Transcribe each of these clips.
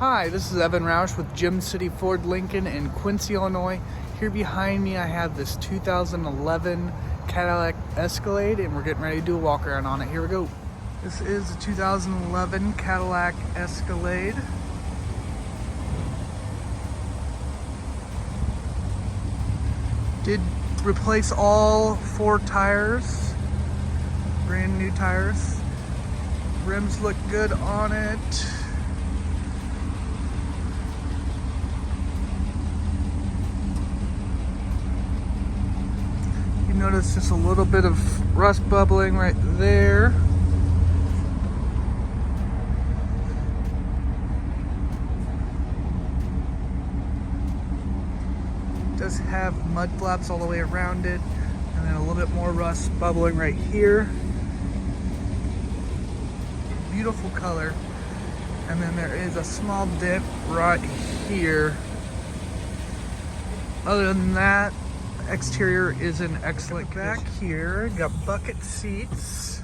Hi, this is Evan Roush with Gem City Ford Lincoln in Quincy, Illinois. Here behind me I have this 2011 Cadillac Escalade and we're getting ready to do a walk around on it. Here we go. This is a 2011 Cadillac Escalade. Did replace all 4 tires, brand new tires. Rims look good on it. You notice just a little bit of rust bubbling right there. It does have mud flaps all the way around it, and then a little bit more rust bubbling right here. Beautiful color. And then there is a small dip right here. Other than that, exterior is in excellent condition. Back here, got bucket seats.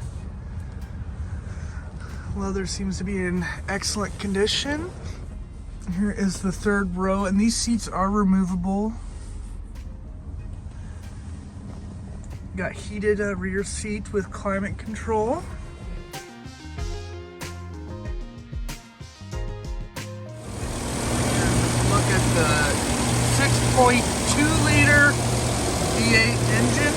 Leather seems to be in excellent condition. Here is the third row, and these seats are removable. Got heated rear seat with climate control. Look at the 6.2 liter V8 engine.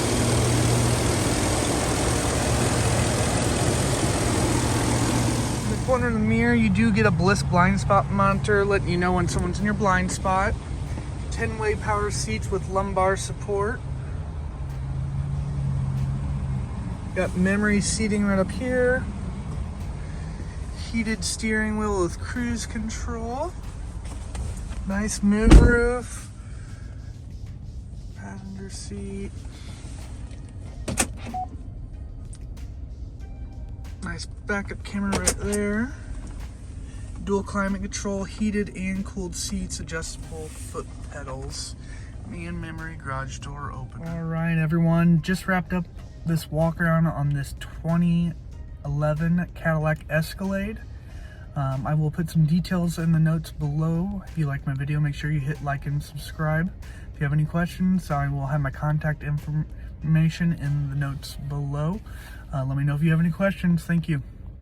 In the corner of the mirror, you do get a Bliss blind spot monitor, letting you know when someone's in your blind spot. 10-way power seats with lumbar support. Got memory seating right up here. Heated steering wheel with cruise control. Nice moonroof. Passenger seat. Nice backup camera right there. Dual climate control, heated and cooled seats, adjustable foot pedals, and memory garage door opener. All right, everyone, just wrapped up this walk around on this 2011 Cadillac Escalade. I will put some details in the notes below. If you like my video, make sure you hit like and subscribe. If you have any questions, I will have my contact information in the notes below. Let me know if you have any questions. Thank you.